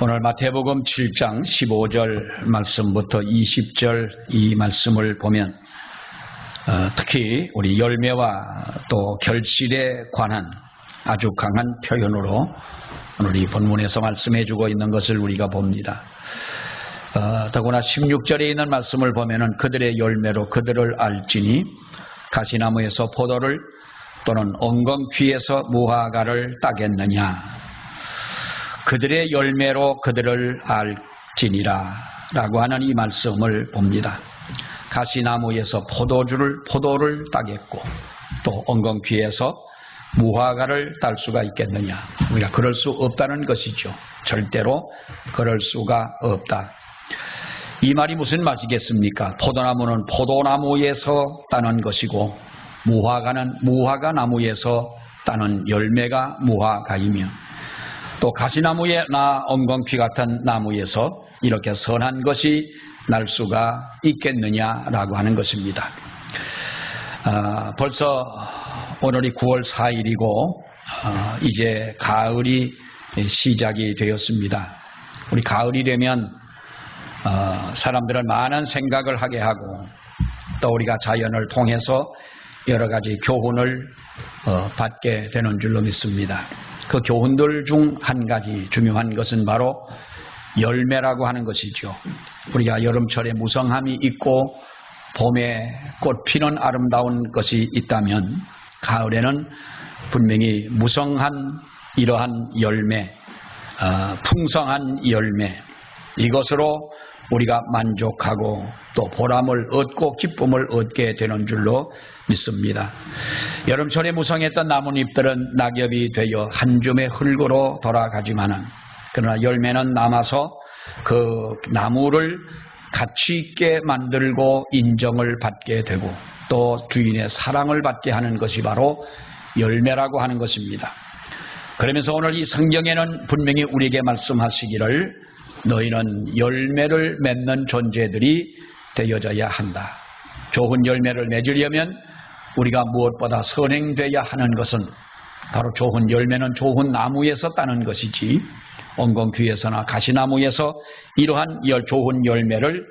오늘 마태복음 7장 15절 말씀부터 20절 이 말씀을 보면 특히 우리 열매와 또 결실에 관한 아주 강한 표현으로 오늘 이 본문에서 말씀해주고 있는 것을 우리가 봅니다. 더구나 16절에 있는 말씀을 보면은 그들의 열매로 그들을 알지니 가시나무에서 포도를 또는 엉겅퀴에서 무화과를 따겠느냐. 그들의 열매로 그들을 알지니라 라고 하는 이 말씀을 봅니다. 가시나무에서 포도를 따겠고 또 엉겅퀴에서 무화과를 딸 수가 있겠느냐. 우리가 그럴 수 없다는 것이죠. 절대로 그럴 수가 없다. 이 말이 무슨 말이겠습니까? 포도나무는 포도나무에서 따는 것이고 무화과는 무화과나무에서 따는 열매가 무화과이며 또 가시나무나 엉겅퀴 같은 나무에서 이렇게 선한 것이 날 수가 있겠느냐라고 하는 것입니다. 벌써 오늘이 9월 4일이고 이제 가을이 시작이 되었습니다. 우리 가을이 되면 사람들은 많은 생각을 하게 하고 또 우리가 자연을 통해서 여러 가지 교훈을 받게 되는 줄로 믿습니다. 그 교훈들 중 한 가지 중요한 것은 바로 열매라고 하는 것이죠. 우리가 여름철에 무성함이 있고 봄에 꽃 피는 아름다운 것이 있다면 가을에는 분명히 무성한 이러한 열매, 풍성한 열매, 이것으로 우리가 만족하고 또 보람을 얻고 기쁨을 얻게 되는 줄로 믿습니다. 여름철에 무성했던 나뭇잎들은 낙엽이 되어 한 줌의 흙으로 돌아가지만은 그러나 열매는 남아서 그 나무를 가치 있게 만들고 인정을 받게 되고 또 주인의 사랑을 받게 하는 것이 바로 열매라고 하는 것입니다. 그러면서 오늘 이 성경에는 분명히 우리에게 말씀하시기를 너희는 열매를 맺는 존재들이 되어져야 한다. 좋은 열매를 맺으려면 우리가 무엇보다 선행되어야 하는 것은 바로 좋은 열매는 좋은 나무에서 따는 것이지 엉겅퀴에서나 가시나무에서 이러한 좋은 열매를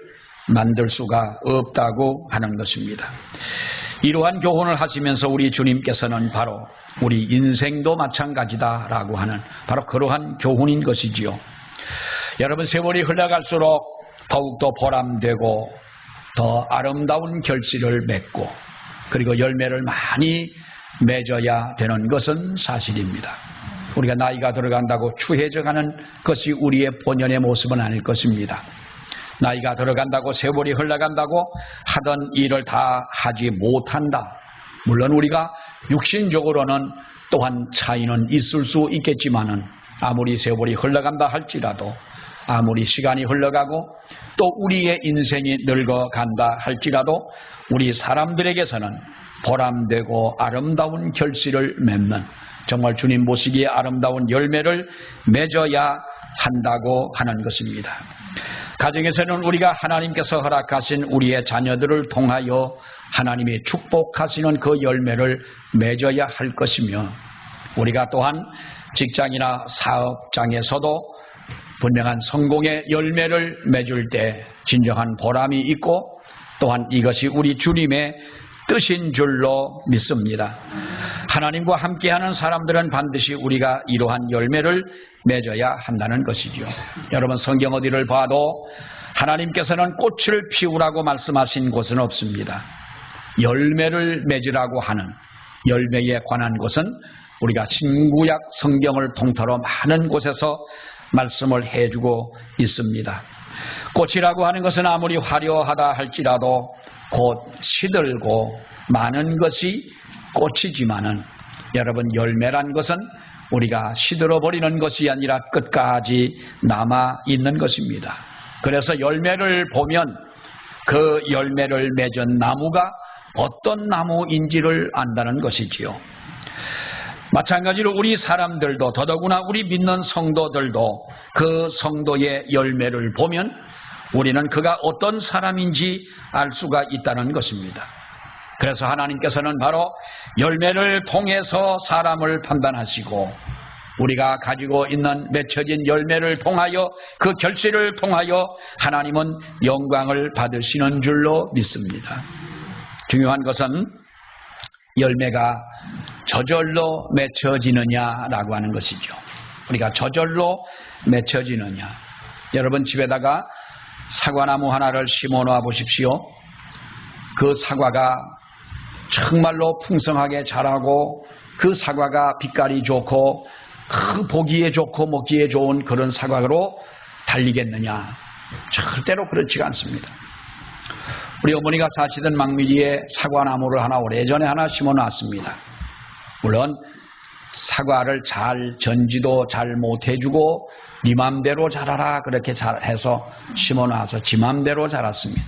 만들 수가 없다고 하는 것입니다. 이러한 교훈을 하시면서 우리 주님께서는 바로 우리 인생도 마찬가지다라고 하는 바로 그러한 교훈인 것이지요. 여러분, 세월이 흘러갈수록 더욱더 보람되고 더 아름다운 결실을 맺고 그리고 열매를 많이 맺어야 되는 것은 사실입니다. 우리가 나이가 들어간다고 추해져가는 것이 우리의 본연의 모습은 아닐 것입니다. 나이가 들어간다고 세월이 흘러간다고 하던 일을 다 하지 못한다. 물론 우리가 육신적으로는 또한 차이는 있을 수 있겠지만은 아무리 세월이 흘러간다 할지라도 아무리 시간이 흘러가고 또 우리의 인생이 늙어간다 할지라도 우리 사람들에게서는 보람되고 아름다운 결실을 맺는 정말 주님 보시기에 아름다운 열매를 맺어야 한다고 하는 것입니다. 가정에서는 우리가 하나님께서 허락하신 우리의 자녀들을 통하여 하나님이 축복하시는 그 열매를 맺어야 할 것이며 우리가 또한 직장이나 사업장에서도 분명한 성공의 열매를 맺을 때 진정한 보람이 있고 또한 이것이 우리 주님의 뜻인 줄로 믿습니다. 하나님과 함께하는 사람들은 반드시 우리가 이러한 열매를 맺어야 한다는 것이죠. 여러분, 성경 어디를 봐도 하나님께서는 꽃을 피우라고 말씀하신 곳은 없습니다. 열매를 맺으라고 하는 열매에 관한 것은 우리가 신구약 성경을 통틀어 많은 곳에서 말씀을 해주고 있습니다. 꽃이라고 하는 것은 아무리 화려하다 할지라도 곧 시들고 많은 것이 꽃이지만은 여러분, 열매란 것은 우리가 시들어버리는 것이 아니라 끝까지 남아있는 것입니다. 그래서 열매를 보면 그 열매를 맺은 나무가 어떤 나무인지를 안다는 것이지요. 마찬가지로 우리 사람들도 더더구나 우리 믿는 성도들도 그 성도의 열매를 보면 우리는 그가 어떤 사람인지 알 수가 있다는 것입니다. 그래서 하나님께서는 바로 열매를 통해서 사람을 판단하시고 우리가 가지고 있는 맺혀진 열매를 통하여 그 결실을 통하여 하나님은 영광을 받으시는 줄로 믿습니다. 중요한 것은 열매가 저절로 맺혀지느냐라고 하는 것이죠. 우리가 저절로 맺혀지느냐. 여러분 집에다가 사과나무 하나를 심어 놓아 보십시오. 그 사과가 정말로 풍성하게 자라고 그 사과가 빛깔이 좋고 그 보기에 좋고 먹기에 좋은 그런 사과로 달리겠느냐? 절대로 그렇지가 않습니다. 우리 어머니가 사시던 망미리에 사과나무를 하나 오래전에 하나 심어 놨습니다. 물론 사과를 잘 전지도 잘 못해주고 네 맘대로 자라라 그렇게 해서 심어 놔서 지 맘대로 자랐습니다.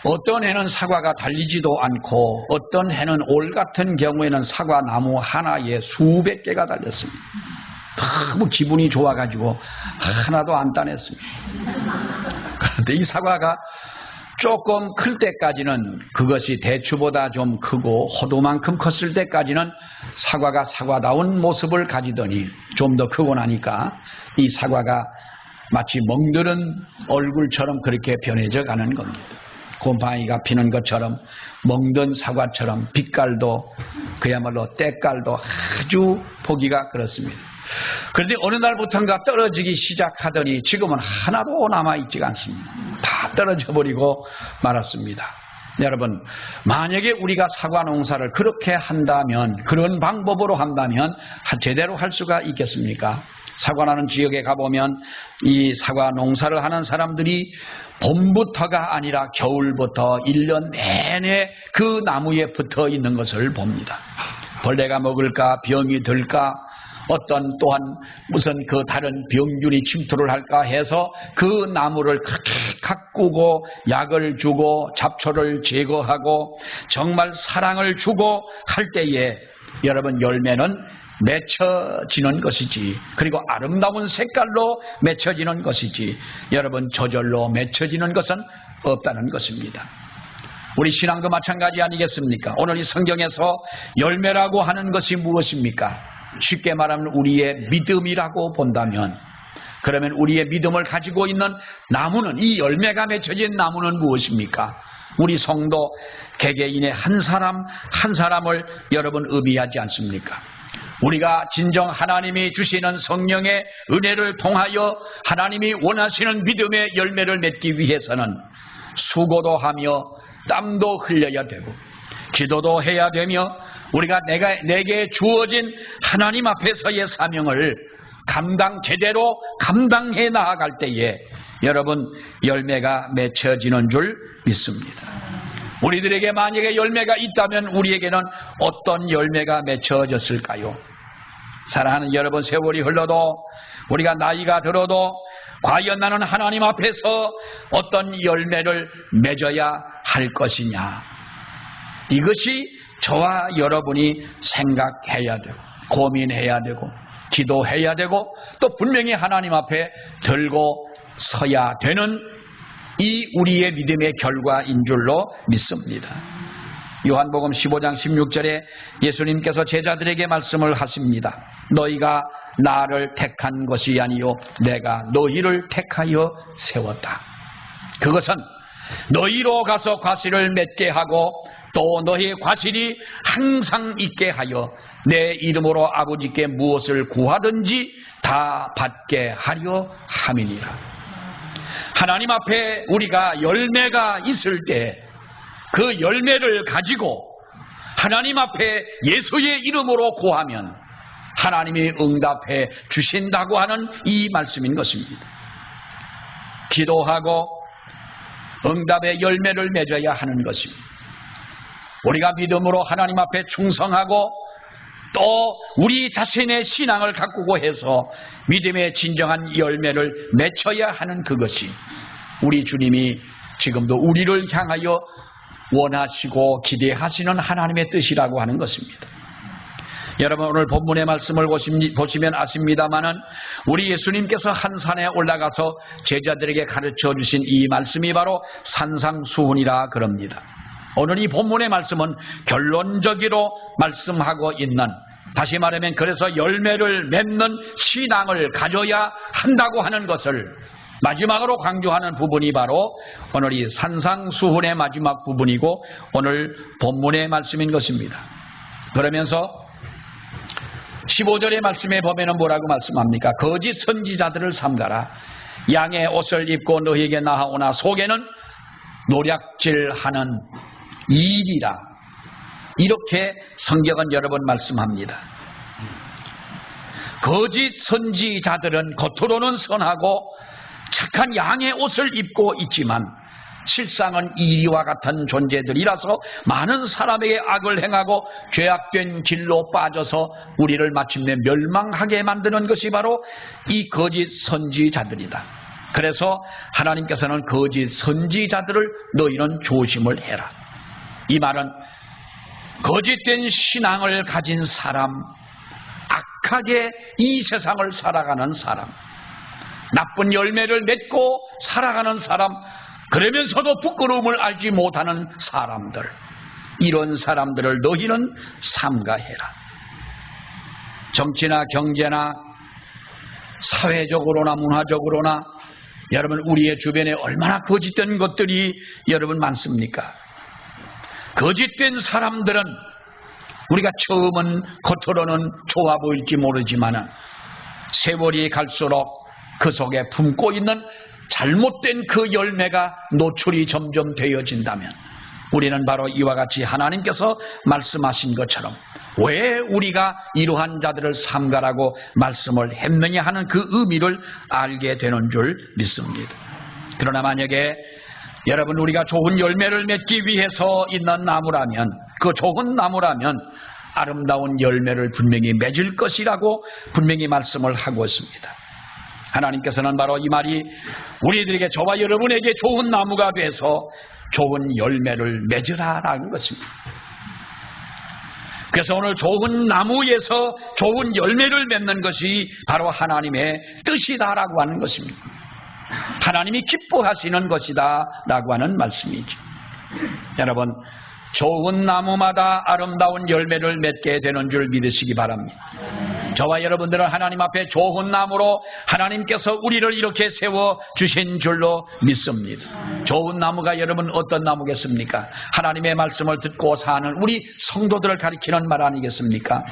어떤 해는 사과가 달리지도 않고 어떤 해는 올 같은 경우에는 사과나무 하나에 수백 개가 달렸습니다. 너무 기분이 좋아가지고 하나도 안 따냈습니다. 그런데 이 사과가 조금 클 때까지는 그것이 대추보다 좀 크고 호두만큼 컸을 때까지는 사과가 사과다운 모습을 가지더니 좀 더 크고 나니까 이 사과가 마치 멍드는 얼굴처럼 그렇게 변해져 가는 겁니다. 곰팡이가 피는 것처럼 멍든 사과처럼 빛깔도 그야말로 때깔도 아주 보기가 그렇습니다. 그런데 어느 날부터인가 떨어지기 시작하더니 지금은 하나도 남아있지가 않습니다. 다 떨어져 버리고 말았습니다. 여러분, 만약에 우리가 사과 농사를 그렇게 한다면, 그런 방법으로 한다면 제대로 할 수가 있겠습니까? 사과나는 지역에 가보면 이 사과 농사를 하는 사람들이 봄부터가 아니라 겨울부터 1년 내내 그 나무에 붙어 있는 것을 봅니다. 벌레가 먹을까, 병이 들까, 어떤 또한 무슨 그 다른 병균이 침투를 할까 해서 그 나무를 그렇게 가꾸고 약을 주고 잡초를 제거하고 정말 사랑을 주고 할 때에 여러분 열매는 맺혀지는 것이지, 그리고 아름다운 색깔로 맺혀지는 것이지, 여러분 저절로 맺혀지는 것은 없다는 것입니다. 우리 신앙도 마찬가지 아니겠습니까? 오늘 이 성경에서 열매라고 하는 것이 무엇입니까? 쉽게 말하면 우리의 믿음이라고 본다면, 그러면 우리의 믿음을 가지고 있는 나무는, 이 열매가 맺혀진 나무는 무엇입니까? 우리 성도 개개인의 한 사람 한 사람을 여러분 의미하지 않습니까? 우리가 진정 하나님이 주시는 성령의 은혜를 통하여 하나님이 원하시는 믿음의 열매를 맺기 위해서는 수고도 하며 땀도 흘려야 되고 기도도 해야 되며 우리가 내게 주어진 하나님 앞에서의 사명을 제대로 감당해 나아갈 때에 여러분 열매가 맺혀지는 줄 믿습니다. 우리들에게 만약에 열매가 있다면 우리에게는 어떤 열매가 맺혀졌을까요? 사랑하는 여러분, 세월이 흘러도 우리가 나이가 들어도 과연 나는 하나님 앞에서 어떤 열매를 맺어야 할 것이냐, 이것이 저와 여러분이 생각해야 되고 고민해야 되고 기도해야 되고 또 분명히 하나님 앞에 들고 서야 되는 이 우리의 믿음의 결과인 줄로 믿습니다. 요한복음 15장 16절에 예수님께서 제자들에게 말씀을 하십니다. 너희가 나를 택한 것이 아니요 내가 너희를 택하여 세웠다. 그것은 너희로 가서 과실을 맺게 하고 또 너희의 과실이 항상 있게 하여 내 이름으로 아버지께 무엇을 구하든지 다 받게 하려 함이니라. 하나님 앞에 우리가 열매가 있을 때 그 열매를 가지고 하나님 앞에 예수의 이름으로 구하면 하나님이 응답해 주신다고 하는 이 말씀인 것입니다. 기도하고 응답의 열매를 맺어야 하는 것입니다. 우리가 믿음으로 하나님 앞에 충성하고 또 우리 자신의 신앙을 가꾸고 해서 믿음의 진정한 열매를 맺어야 하는 그것이 우리 주님이 지금도 우리를 향하여 원하시고 기대하시는 하나님의 뜻이라고 하는 것입니다. 여러분 오늘 본문의 말씀을 보시면 아십니다마는 우리 예수님께서 한 산에 올라가서 제자들에게 가르쳐 주신 이 말씀이 바로 산상수훈이라 그럽니다. 오늘 이 본문의 말씀은 결론적으로 말씀하고 있는 다시 말하면 그래서 열매를 맺는 신앙을 가져야 한다고 하는 것을 마지막으로 강조하는 부분이 바로 오늘 이 산상수훈의 마지막 부분이고 오늘 본문의 말씀인 것입니다. 그러면서 15절의 말씀에 보면은 뭐라고 말씀합니까? 거짓 선지자들을 삼가라. 양의 옷을 입고 너희에게 나아오나 속에는 노략질하는 일이라. 이렇게 성경은 여러 번 말씀합니다. 거짓 선지자들은 겉으로는 선하고 착한 양의 옷을 입고 있지만 실상은 이리와 같은 존재들이라서 많은 사람에게 악을 행하고 죄악된 길로 빠져서 우리를 마침내 멸망하게 만드는 것이 바로 이 거짓 선지자들이다. 그래서 하나님께서는 거짓 선지자들을 너희는 조심을 해라. 이 말은 거짓된 신앙을 가진 사람, 악하게 이 세상을 살아가는 사람, 나쁜 열매를 맺고 살아가는 사람, 그러면서도 부끄러움을 알지 못하는 사람들, 이런 사람들을 너희는 삼가해라. 정치나 경제나 사회적으로나 문화적으로나 여러분 우리의 주변에 얼마나 거짓된 것들이 여러분 많습니까? 거짓된 사람들은 우리가 처음은 겉으로는 좋아 보일지 모르지만 세월이 갈수록 그 속에 품고 있는 잘못된 그 열매가 노출이 점점 되어진다면 우리는 바로 이와 같이 하나님께서 말씀하신 것처럼 왜 우리가 이러한 자들을 삼가라고 말씀을 했느냐 하는 그 의미를 알게 되는 줄 믿습니다. 그러나 만약에 여러분 우리가 좋은 열매를 맺기 위해서 있는 나무라면, 그 좋은 나무라면 아름다운 열매를 분명히 맺을 것이라고 분명히 말씀을 하고 있습니다. 하나님께서는 바로 이 말이 우리들에게, 저와 여러분에게 좋은 나무가 돼서 좋은 열매를 맺으라라는 것입니다. 그래서 오늘 좋은 나무에서 좋은 열매를 맺는 것이 바로 하나님의 뜻이다라고 하는 것입니다. 하나님이 기뻐하시는 것이다 라고 하는 말씀이죠. 여러분, 좋은 나무마다 아름다운 열매를 맺게 되는 줄 믿으시기 바랍니다. 저와 여러분들은 하나님 앞에 좋은 나무로 하나님께서 우리를 이렇게 세워주신 줄로 믿습니다. 좋은 나무가 여러분 어떤 나무겠습니까? 하나님의 말씀을 듣고 사는 우리 성도들을 가리키는 말 아니겠습니까?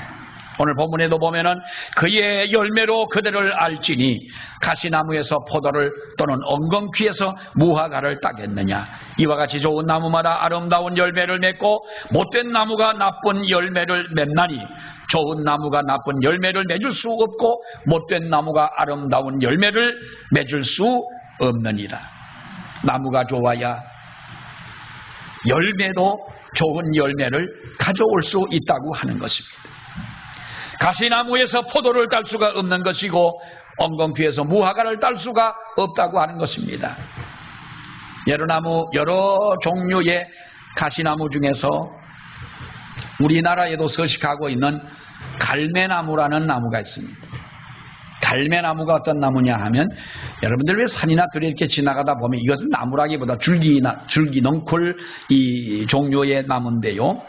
오늘 본문에도 보면은 그의 열매로 그들을 알지니 가시나무에서 포도를 또는 엉겅퀴에서 무화과를 따겠느냐. 이와 같이 좋은 나무마다 아름다운 열매를 맺고 못된 나무가 나쁜 열매를 맺나니 좋은 나무가 나쁜 열매를 맺을 수 없고 못된 나무가 아름다운 열매를 맺을 수 없느니라. 나무가 좋아야 열매도 좋은 열매를 가져올 수 있다고 하는 것입니다. 가시나무에서 포도를 딸 수가 없는 것이고 엉겅퀴에서 무화과를 딸 수가 없다고 하는 것입니다. 여러 종류의 가시나무 중에서 우리나라에도 서식하고 있는 갈매나무라는 나무가 있습니다. 갈매나무가 어떤 나무냐 하면, 여러분들 왜 산이나 들에 이렇게 지나가다 보면 이것은 나무라기보다 줄기넝쿨 이 종류의 나무인데요,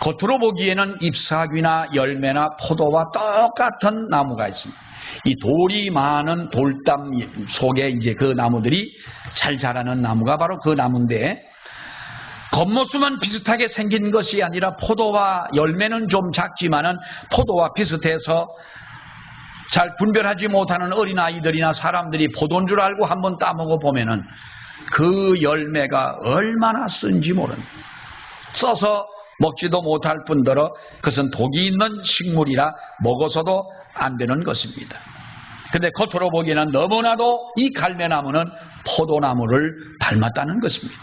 겉으로 보기에는 잎사귀나 열매나 포도와 똑같은 나무가 있습니다. 이 돌이 많은 돌담 속에 이제 그 나무들이 잘 자라는 나무가 바로 그 나무인데, 겉모습은 비슷하게 생긴 것이 아니라 포도와 열매는 좀 작지만은 포도와 비슷해서 잘 분별하지 못하는 어린아이들이나 사람들이 포도인 줄 알고 한번 따먹어 보면은 그 열매가 얼마나 쓴지 모릅니다. 써서 먹지도 못할 뿐더러 그것은 독이 있는 식물이라 먹어서도 안 되는 것입니다. 근데 겉으로 보기에는 너무나도 이 갈매나무는 포도나무를 닮았다는 것입니다.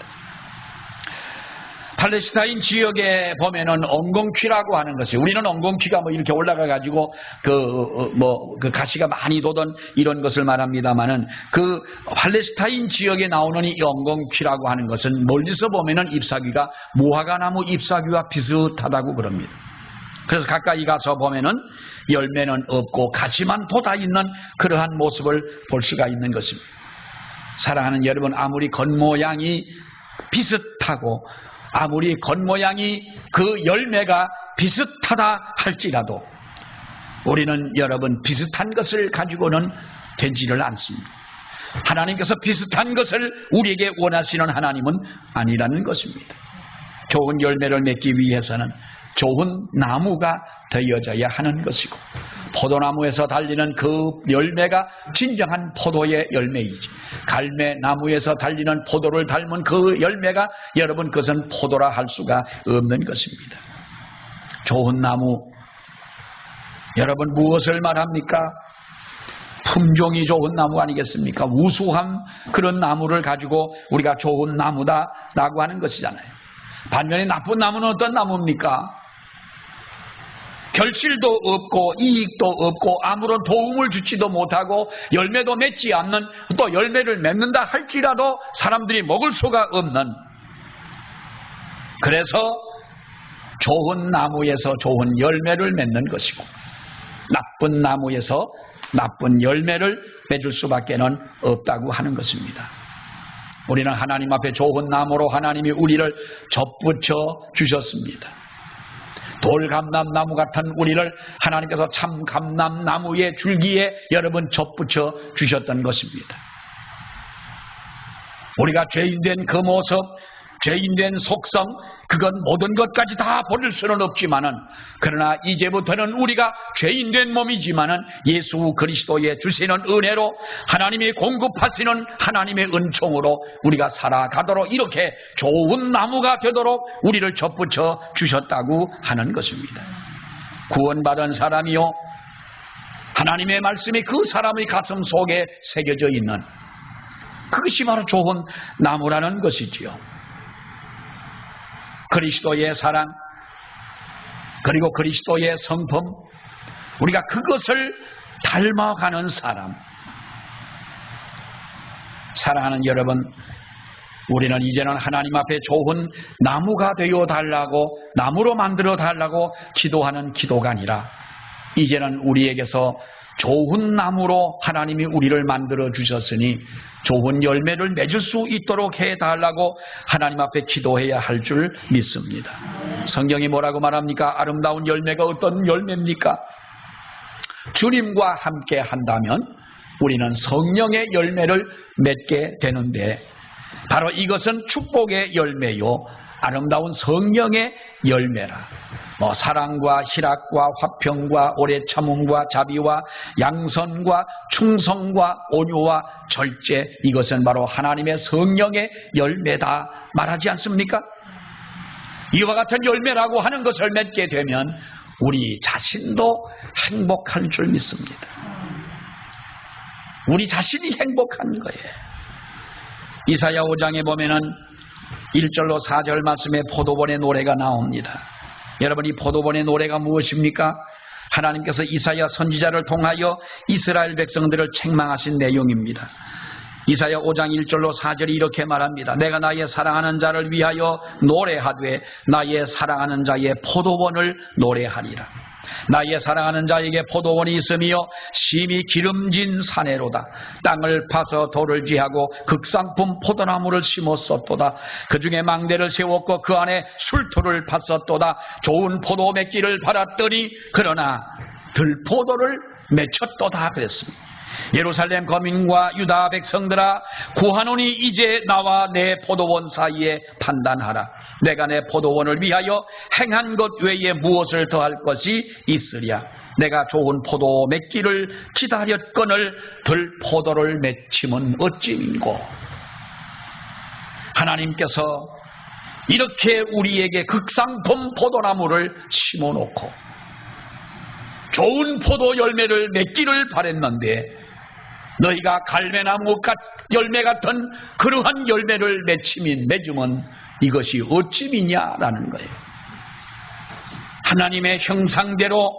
팔레스타인 지역에 보면은 엉겅퀴라고 하는 것이, 우리는 엉겅퀴가 뭐 이렇게 올라가 가지고 그 가시가 많이 돋은 이런 것을 말합니다만은, 그 팔레스타인 지역에 나오는 이 엉겅퀴라고 하는 것은 멀리서 보면은 잎사귀가 무화과나무 잎사귀와 비슷하다고 그럽니다. 그래서 가까이 가서 보면은 열매는 없고 가시만 돋아 있는 그러한 모습을 볼 수가 있는 것입니다. 사랑하는 여러분, 아무리 겉모양이 비슷하고 아무리 겉모양이 그 열매가 비슷하다 할지라도 우리는 여러분 비슷한 것을 가지고는 되지를 않습니다. 하나님께서 비슷한 것을 우리에게 원하시는 하나님은 아니라는 것입니다. 좋은 열매를 맺기 위해서는 좋은 나무가 되어져야 하는 것이고, 포도나무에서 달리는 그 열매가 진정한 포도의 열매이지, 갈매나무에서 달리는 포도를 닮은 그 열매가 여러분 그것은 포도라 할 수가 없는 것입니다. 좋은 나무, 여러분 무엇을 말합니까? 품종이 좋은 나무 아니겠습니까? 우수한 그런 나무를 가지고 우리가 좋은 나무다라고 하는 것이잖아요. 반면에 나쁜 나무는 어떤 나무입니까? 결실도 없고 이익도 없고 아무런 도움을 주지도 못하고 열매도 맺지 않는, 또 열매를 맺는다 할지라도 사람들이 먹을 수가 없는, 그래서 좋은 나무에서 좋은 열매를 맺는 것이고 나쁜 나무에서 나쁜 열매를 맺을 수밖에는 없다고 하는 것입니다. 우리는 하나님 앞에 좋은 나무로 하나님이 우리를 접붙여 주셨습니다. 돌감람나무 같은 우리를 하나님께서 참 감람나무의 줄기에 여러분 접붙여 주셨던 것입니다. 우리가 죄인된 그 모습, 죄인된 속성, 그건 모든 것까지 다 버릴 수는 없지만은, 그러나 이제부터는 우리가 죄인된 몸이지만은 예수 그리스도의 주시는 은혜로 하나님이 공급하시는 하나님의 은총으로 우리가 살아가도록 이렇게 좋은 나무가 되도록 우리를 접붙여 주셨다고 하는 것입니다. 구원받은 사람이요, 하나님의 말씀이 그 사람의 가슴 속에 새겨져 있는 그것이 바로 좋은 나무라는 것이지요. 그리스도의 사랑, 그리고 그리스도의 성품, 우리가 그것을 닮아가는 사람. 사랑하는 여러분, 우리는 이제는 하나님 앞에 좋은 나무가 되어 달라고, 나무로 만들어 달라고 기도하는 기도가 아니라, 이제는 우리에게서 좋은 나무로 하나님이 우리를 만들어 주셨으니 좋은 열매를 맺을 수 있도록 해달라고 하나님 앞에 기도해야 할 줄 믿습니다. 성경이 뭐라고 말합니까? 아름다운 열매가 어떤 열매입니까? 주님과 함께 한다면 우리는 성령의 열매를 맺게 되는데, 바로 이것은 축복의 열매요, 아름다운 성령의 열매라. 사랑과 희락과 화평과 오래 참음과 자비와 양선과 충성과 온유와 절제, 이것은 바로 하나님의 성령의 열매다 말하지 않습니까? 이와 같은 열매라고 하는 것을 맺게 되면 우리 자신도 행복할 줄 믿습니다. 우리 자신이 행복한 거예요. 이사야 5장에 보면은 1절로 4절 말씀에 포도원의 노래가 나옵니다. 여러분, 이 포도원의 노래가 무엇입니까? 하나님께서 이사야 선지자를 통하여 이스라엘 백성들을 책망하신 내용입니다. 이사야 5장 1절로 4절이 이렇게 말합니다. 내가 나의 사랑하는 자를 위하여 노래하되 나의 사랑하는 자의 포도원을 노래하리라. 나의 사랑하는 자에게 포도원이 있으며 심히 기름진 사내로다. 땅을 파서 돌을 지하고 극상품 포도나무를 심었었도다. 그 중에 망대를 세웠고 그 안에 술토를 팠었도다. 좋은 포도 맺기를 바랐더니 그러나 들포도를 맺혔도다 그랬습니다. 예루살렘 거민과 유다 백성들아, 구하노니 이제 나와 내 포도원 사이에 판단하라. 내가 내 포도원을 위하여 행한 것 외에 무엇을 더할 것이 있으랴. 내가 좋은 포도 맺기를 기다렸거늘 들포도를 맺힘은 어찌민고. 하나님께서 이렇게 우리에게 극상품 포도나무를 심어놓고 좋은 포도 열매를 맺기를 바랬는데, 너희가 갈매나무 열매 같은 그러한 열매를 맺으면 이것이 어찌미냐라는 거예요. 하나님의 형상대로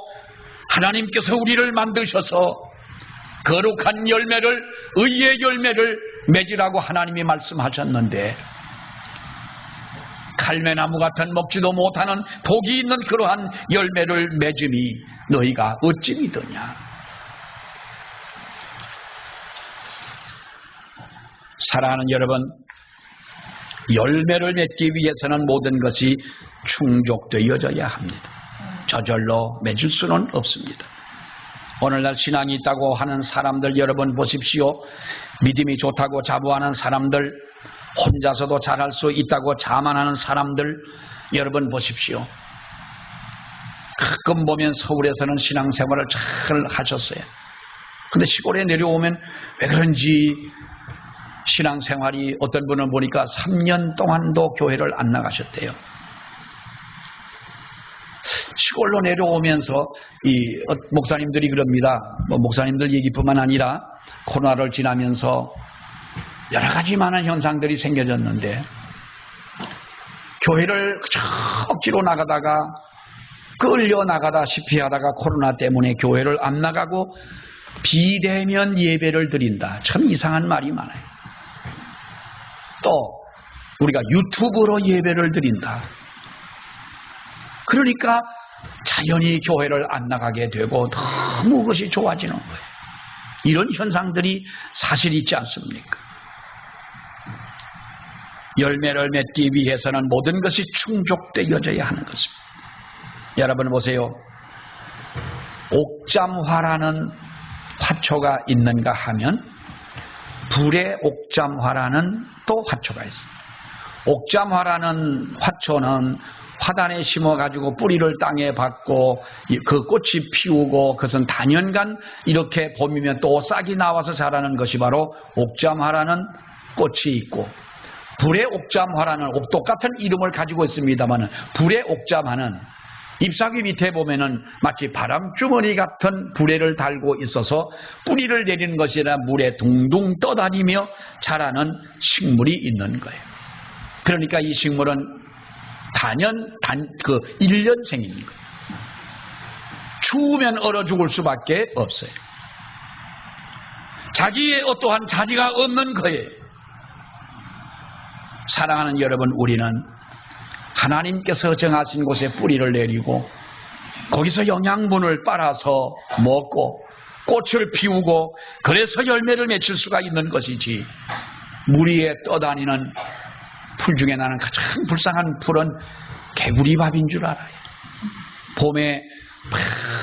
하나님께서 우리를 만드셔서 거룩한 열매를, 의의 열매를 맺으라고 하나님이 말씀하셨는데, 갈매나무 같은 먹지도 못하는 독이 있는 그러한 열매를 맺음이 너희가 어찌 믿으냐. 사랑하는 여러분, 열매를 맺기 위해서는 모든 것이 충족되어져야 합니다. 저절로 맺을 수는 없습니다. 오늘날 신앙이 있다고 하는 사람들 여러분 보십시오. 믿음이 좋다고 자부하는 사람들, 혼자서도 잘할 수 있다고 자만하는 사람들 여러분 보십시오. 가끔 보면 서울에서는 신앙생활을 잘 하셨어요. 근데 시골에 내려오면 왜 그런지 신앙생활이 어떤 분은 보니까 3년 동안도 교회를 안 나가셨대요. 시골로 내려오면서 이 목사님들이 그럽니다. 목사님들 얘기뿐만 아니라 코로나를 지나면서 여러 가지 많은 현상들이 생겨졌는데 교회를 그저 억지로 나가다가 끌려 나가다시피 하다가 코로나 때문에 교회를 안 나가고 비대면 예배를 드린다. 참 이상한 말이 많아요. 또 우리가 유튜브로 예배를 드린다. 그러니까 자연히 교회를 안 나가게 되고 너무 그것이 좋아지는 거예요. 이런 현상들이 사실 있지 않습니까? 열매를 맺기 위해서는 모든 것이 충족되어져야 하는 것입니다. 여러분 보세요. 옥잠화라는 화초가 있는가 하면 불의 옥잠화라는 또 화초가 있습니다. 옥잠화라는 화초는 화단에 심어가지고 뿌리를 땅에 박고 그 꽃이 피우고 그것은 단연간 이렇게 봄이면 또 싹이 나와서 자라는 것이 바로 옥잠화라는 꽃이 있고, 불의 옥잠화라는 똑같은 이름을 가지고 있습니다만 불의 옥잠화는 잎사귀 밑에 보면은 마치 바람주머니 같은 부레를 달고 있어서 뿌리를 내리는 것이 아니라 물에 둥둥 떠다니며 자라는 식물이 있는 거예요. 그러니까 이 식물은 그 1년생인 거예요. 추우면 얼어 죽을 수밖에 없어요. 자기의 어떠한 자리가 없는 거예요. 사랑하는 여러분, 우리는 하나님께서 정하신 곳에 뿌리를 내리고 거기서 영양분을 빨아서 먹고 꽃을 피우고 그래서 열매를 맺힐 수가 있는 것이지, 물 위에 떠다니는 풀 중에 나는 가장 불쌍한 풀은 개구리밥인 줄 알아요. 봄에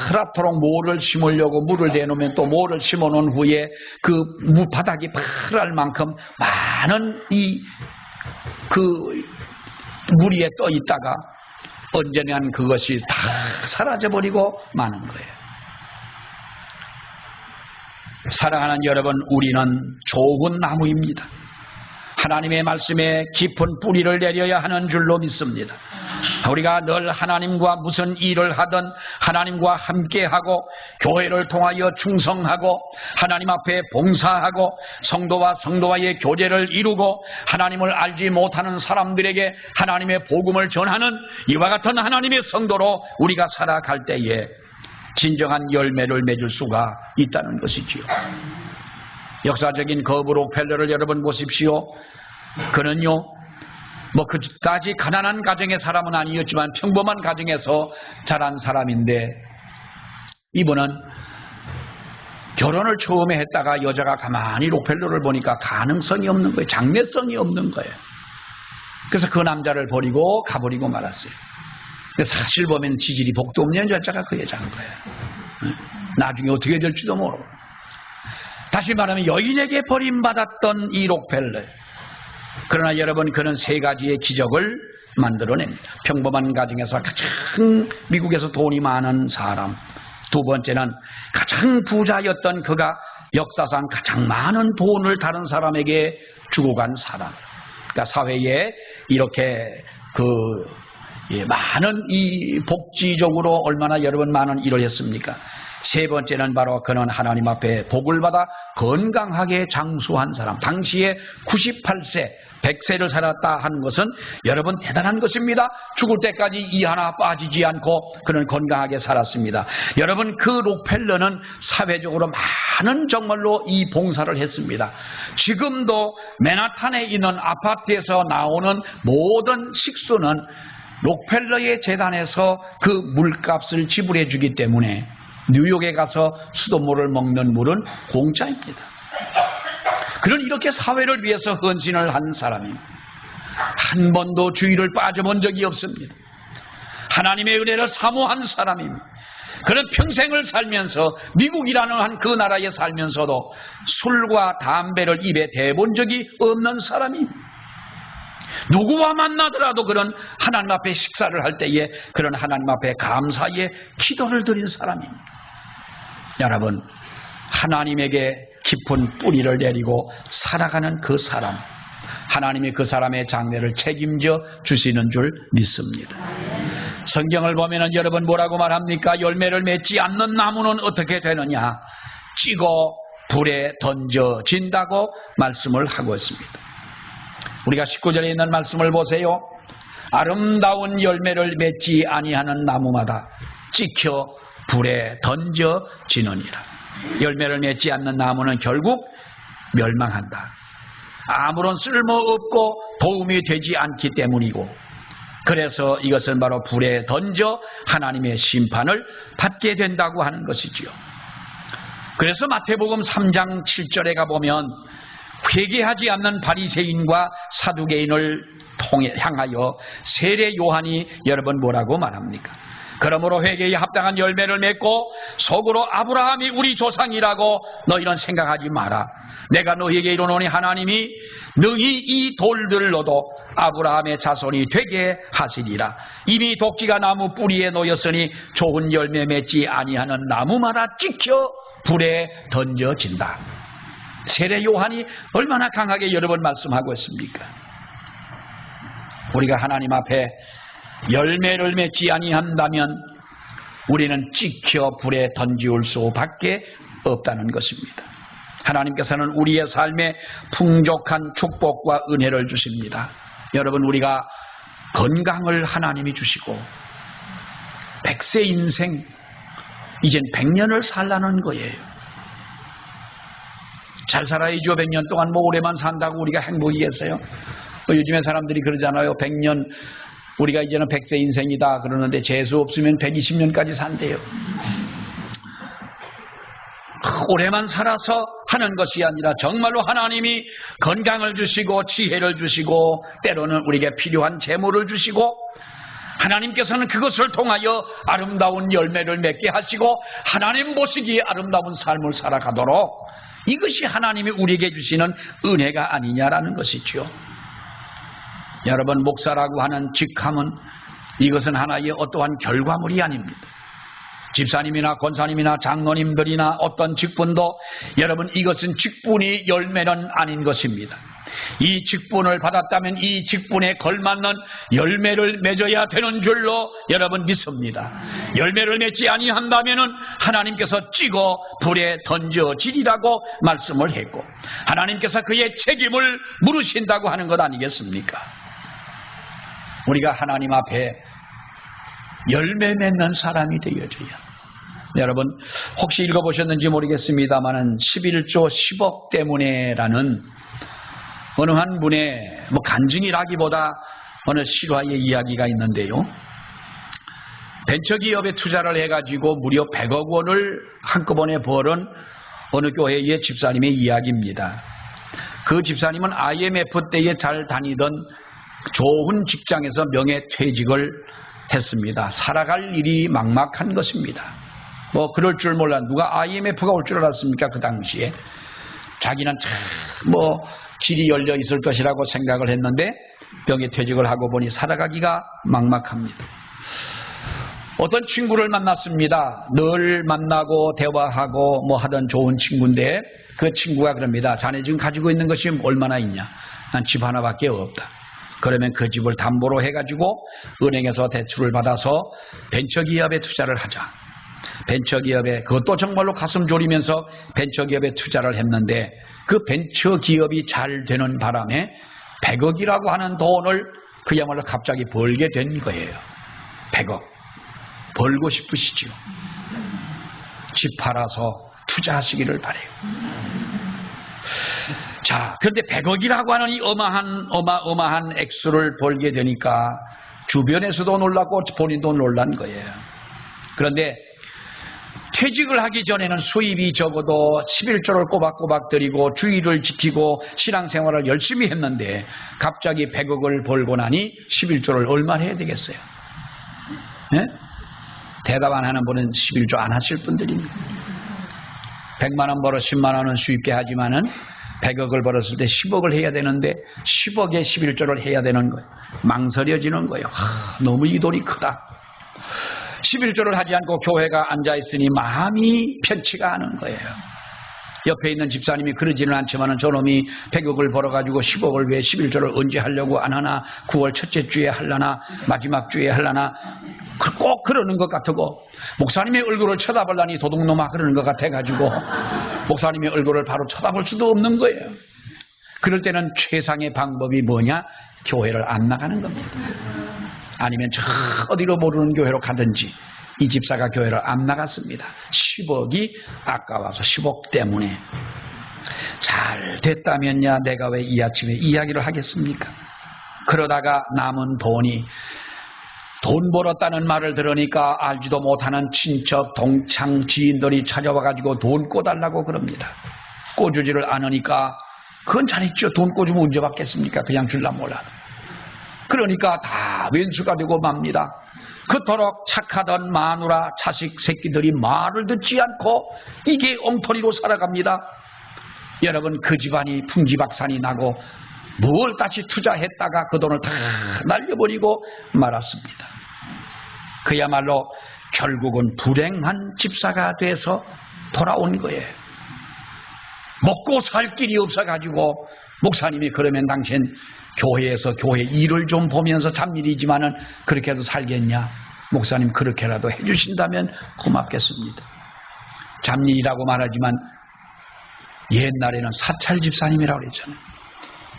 파랗도록 모를 심으려고 물을 대놓으면 또 모를 심어놓은 후에 그 무바닥이 파랄 만큼 많은 물 위에 떠 있다가 언젠간 그것이 다 사라져버리고 마는 거예요. 사랑하는 여러분, 우리는 좋은 나무입니다. 하나님의 말씀에 깊은 뿌리를 내려야 하는 줄로 믿습니다. 우리가 늘 하나님과 무슨 일을 하든 하나님과 함께하고 교회를 통하여 충성하고 하나님 앞에 봉사하고 성도와 성도와의 교제를 이루고 하나님을 알지 못하는 사람들에게 하나님의 복음을 전하는 이와 같은 하나님의 성도로 우리가 살아갈 때에 진정한 열매를 맺을 수가 있다는 것이지요. 역사적인 거부 록펠러를 여러분 보십시오. 그는요, 그다지 가난한 가정의 사람은 아니었지만 평범한 가정에서 자란 사람인데, 이분은 결혼을 처음에 했다가 여자가 가만히 록펠러를 보니까 가능성이 없는 거예요. 장래성이 없는 거예요. 그래서 그 남자를 버리고 가버리고 말았어요. 사실 보면 지질이 복도 없는 여자가 그 여자인 거예요. 나중에 어떻게 될지도 모르고. 다시 말하면 여인에게 버림받았던 이 록펠러. 그러나 여러분, 그는 세 가지의 기적을 만들어냅니다. 평범한 가정에서 가장 미국에서 돈이 많은 사람, 두 번째는 가장 부자였던 그가 역사상 가장 많은 돈을 다른 사람에게 주고 간 사람. 그러니까 사회에 이렇게 많은 이 복지적으로 얼마나 여러분 많은 일을 했습니까? 세 번째는 바로 그는 하나님 앞에 복을 받아 건강하게 장수한 사람. 당시에 98세, 100세를 살았다 하는 것은 여러분 대단한 것입니다. 죽을 때까지 이 하나 빠지지 않고 그는 건강하게 살았습니다. 여러분, 그 록펠러는 사회적으로 많은 정말로 이 봉사를 했습니다. 지금도 맨하탄에 있는 아파트에서 나오는 모든 식수는 록펠러의 재단에서 그 물값을 지불해 주기 때문에 뉴욕에 가서 수돗물을 먹는 물은 공짜입니다. 그는 이렇게 사회를 위해서 헌신을 한 사람입니다. 한 번도 주의를 빠져본 적이 없습니다. 하나님의 은혜를 사모한 사람입니다. 그런 평생을 살면서 미국이라는 한 그 나라에 살면서도 술과 담배를 입에 대본 적이 없는 사람이, 누구와 만나더라도 그런 하나님 앞에 식사를 할 때에 그런 하나님 앞에 감사의 기도를 드린 사람입니다. 여러분, 하나님에게 깊은 뿌리를 내리고 살아가는 그 사람, 하나님이 그 사람의 장래를 책임져 주시는 줄 믿습니다. 성경을 보면은 여러분 뭐라고 말합니까? 열매를 맺지 않는 나무는 어떻게 되느냐? 찌고 불에 던져진다고 말씀을 하고 있습니다. 우리가 19절에 있는 말씀을 보세요. 아름다운 열매를 맺지 아니하는 나무마다 찍혀 불에 던져지느니라. 열매를 맺지 않는 나무는 결국 멸망한다. 아무런 쓸모없고 도움이 되지 않기 때문이고, 그래서 이것은 바로 불에 던져 하나님의 심판을 받게 된다고 하는 것이지요. 그래서 마태복음 3장 7절에 가보면 회개하지 않는 바리새인과 사두개인을 향하여 세례 요한이 여러분 뭐라고 말합니까? 그러므로 회개에 합당한 열매를 맺고 속으로 아브라함이 우리 조상이라고 너희는 생각하지 마라. 내가 너희에게 이르노니 하나님이 능히 이 돌들로도 아브라함의 자손이 되게 하시리라. 이미 독지가 나무 뿌리에 놓였으니 좋은 열매 맺지 아니하는 나무마다 찍혀 불에 던져진다. 세례 요한이 얼마나 강하게 여러 번 말씀하고 있습니까? 우리가 하나님 앞에 열매를 맺지 아니한다면 우리는 찍혀 불에 던지올 수밖에 없다는 것입니다. 하나님께서는 우리의 삶에 풍족한 축복과 은혜를 주십니다. 여러분, 우리가 건강을 하나님이 주시고 100세 인생, 이젠 100년을 살라는 거예요. 잘 살아야죠. 100년 동안 뭐 오래만 산다고 우리가 행복이겠어요? 요즘에 사람들이 그러잖아요. 100년, 우리가 이제는 100세 인생이다 그러는데 재수 없으면 120년까지 산대요. 오래만 살아서 하는 것이 아니라 정말로 하나님이 건강을 주시고 지혜를 주시고 때로는 우리에게 필요한 재물을 주시고 하나님께서는 그것을 통하여 아름다운 열매를 맺게 하시고 하나님 보시기에 아름다운 삶을 살아가도록, 이것이 하나님이 우리에게 주시는 은혜가 아니냐라는 것이죠. 여러분, 목사라고 하는 직함은 이것은 하나의 어떠한 결과물이 아닙니다. 집사님이나 권사님이나 장로님들이나 어떤 직분도 여러분, 이것은 직분이 열매는 아닌 것입니다. 이 직분을 받았다면 이 직분에 걸맞는 열매를 맺어야 되는 줄로 여러분 믿습니다. 열매를 맺지 아니한다면은 하나님께서 찌고 불에 던져지리라고 말씀을 했고, 하나님께서 그의 책임을 물으신다고 하는 것 아니겠습니까? 우리가 하나님 앞에 열매 맺는 사람이 되어져야. 여러분, 혹시 읽어보셨는지 모르겠습니다만은 11조 10억 때문에라는 어느 한 분의 간증이라기보다 어느 실화의 이야기가 있는데요. 벤처기업에 투자를 해가지고 무려 100억 원을 한꺼번에 벌은 어느 교회의 집사님의 이야기입니다. 그 집사님은 IMF 때에 잘 다니던 좋은 직장에서 명예퇴직을 했습니다. 살아갈 일이 막막한 것입니다. 그럴 줄 몰라. 누가 IMF가 올 줄 알았습니까? 그 당시에. 자기는 참 길이 열려 있을 것이라고 생각을 했는데 명예퇴직을 하고 보니 살아가기가 막막합니다. 어떤 친구를 만났습니다. 늘 만나고 대화하고 하던 좋은 친구인데 그 친구가 그럽니다. 자네 지금 가지고 있는 것이 얼마나 있냐? 난 집 하나밖에 없다. 그러면 그 집을 담보로 해가지고 은행에서 대출을 받아서 벤처기업에 투자를 하자. 벤처기업에, 그것도 정말로 가슴 졸이면서 벤처기업에 투자를 했는데 그 벤처기업이 잘 되는 바람에 100억이라고 하는 돈을 그야말로 갑자기 벌게 된 거예요. 100억. 벌고 싶으시죠? 집 팔아서 투자하시기를 바라요. 자, 그런데 100억이라고 하는 이 어마어마한 액수를 벌게 되니까 주변에서도 놀랐고 본인도 놀란 거예요. 그런데 퇴직을 하기 전에는 수입이 적어도 11조를 꼬박꼬박 드리고 주의를 지키고 신앙생활을 열심히 했는데 갑자기 100억을 벌고 나니 11조를 얼마나 해야 되겠어요? 네? 대답 안 하는 분은 11조 안 하실 분들입니다. 100만 원 벌어 10만 원은 쉽게 하지만은 100억을 벌었을 때 10억을 해야 되는데 10억에 11조를 해야 되는 거예요. 망설여지는 거예요. 너무 이 돈이 크다. 11조를 하지 않고 교회가 앉아있으니 마음이 편치가 않은 거예요. 옆에 있는 집사님이 그러지는 않지만은 저놈이 100억을 벌어가지고 10억을 왜 11조를 언제 하려고 안 하나, 9월 첫째 주에 하려나, 마지막 주에 하려나, 꼭 그러는 것 같고, 목사님의 얼굴을 쳐다보려니 도둑놈아 그러는 것 같아가지고, 목사님의 얼굴을 바로 쳐다볼 수도 없는 거예요. 그럴 때는 최상의 방법이 뭐냐? 교회를 안 나가는 겁니다. 아니면 저 어디로 모르는 교회로 가든지, 이 집사가 교회를 안 나갔습니다. 10억이 아까워서 10억 때문에. 잘 됐다면야 내가 왜 이 아침에 이야기를 하겠습니까? 그러다가 남은 돈이, 돈 벌었다는 말을 들으니까 알지도 못하는 친척, 동창, 지인들이 찾아와가지고 돈 꿔달라고 그럽니다. 꿔주지를 않으니까 그건 잘 있죠. 돈 꿔주면 언제 받겠습니까? 그냥 줄라 몰라. 그러니까 다 왼수가 되고 맙니다. 그토록 착하던 마누라 자식 새끼들이 말을 듣지 않고 이게 엉터리로 살아갑니다. 여러분, 그 집안이 풍지박산이 나고 뭘 다시 투자했다가 그 돈을 다 날려버리고 말았습니다. 그야말로 결국은 불행한 집사가 돼서 돌아온 거예요. 먹고 살 길이 없어가지고 목사님이 그러면 당신 교회에서 교회 일을 좀 보면서 잡일이지만은 그렇게 해도 살겠냐? 목사님 그렇게라도 해주신다면 고맙겠습니다. 잡일이라고 말하지만 옛날에는 사찰 집사님이라고 그랬잖아요.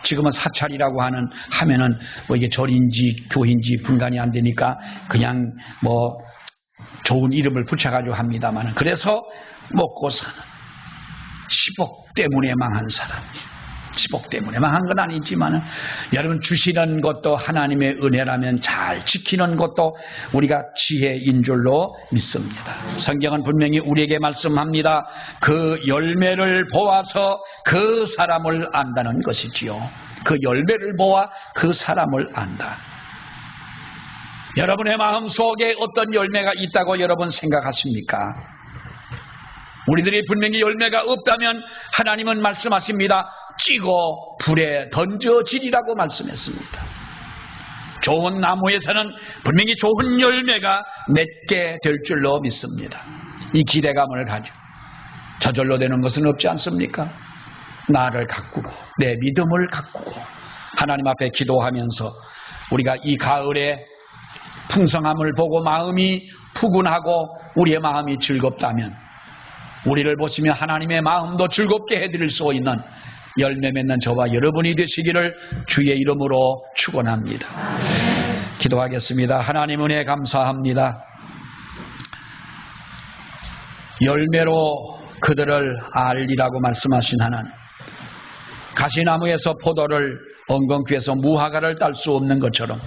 지금은 사찰이라고 하면은 뭐 이게 절인지 교인지 분간이 안 되니까 그냥 뭐 좋은 이름을 붙여가지고 합니다만, 그래서 먹고 사는 10억 때문에 망한 사람이에요. 10억 때문에 망한 건 아니지만 여러분, 주시는 것도 하나님의 은혜라면 잘 지키는 것도 우리가 지혜인 줄로 믿습니다. 성경은 분명히 우리에게 말씀합니다. 그 열매를 보아서 그 사람을 안다는 것이지요. 그 열매를 보아 그 사람을 안다. 여러분의 마음속에 어떤 열매가 있다고 여러분 생각하십니까? 우리들이 분명히 열매가 없다면 하나님은 말씀하십니다. 찌고 불에 던져지리라고 말씀했습니다. 좋은 나무에서는 분명히 좋은 열매가 맺게 될 줄로 믿습니다. 이 기대감을 가지고 저절로 되는 것은 없지 않습니까? 나를 가꾸고 내 믿음을 가꾸고 하나님 앞에 기도하면서 우리가 이 가을에 풍성함을 보고 마음이 푸근하고 우리의 마음이 즐겁다면, 우리를 보시며 하나님의 마음도 즐겁게 해드릴 수 있는 열매 맺는 저와 여러분이 되시기를 주의 이름으로 축원합니다. 기도하겠습니다. 하나님 은혜 감사합니다. 열매로 그들을 알리라고 말씀하신 하나님, 가시나무에서 포도를, 엉겅퀴에서 무화과를 딸 수 없는 것처럼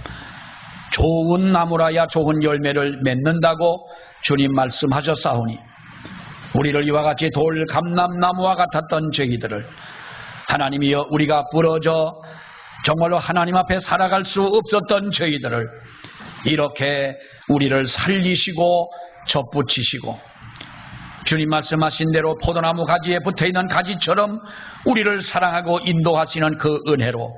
좋은 나무라야 좋은 열매를 맺는다고 주님 말씀하셨사오니, 우리를 이와 같이 돌 감람나무와 같았던 저희들을 하나님이여, 우리가 부러져 정말로 하나님 앞에 살아갈 수 없었던 저희들을 이렇게 우리를 살리시고 접붙이시고, 주님 말씀하신 대로 포도나무 가지에 붙어있는 가지처럼 우리를 사랑하고 인도하시는 그 은혜로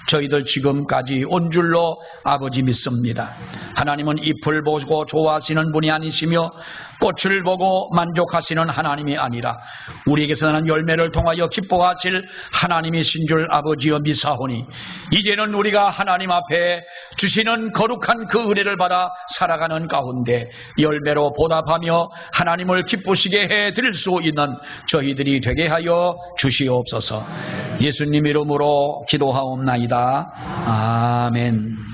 저희들 지금까지 온 줄로 아버지 믿습니다. 하나님은 잎을 보고 좋아하시는 분이 아니시며 꽃을 보고 만족하시는 하나님이 아니라 우리에게서 나는 열매를 통하여 기뻐하실 하나님이신 줄 아버지여 믿사오니, 이제는 우리가 하나님 앞에 주시는 거룩한 그 은혜를 받아 살아가는 가운데 열매로 보답하며 하나님을 기쁘시게 해드릴 수 있는 저희들이 되게 하여 주시옵소서. 예수님 이름으로 기도하옵나이다. 아멘.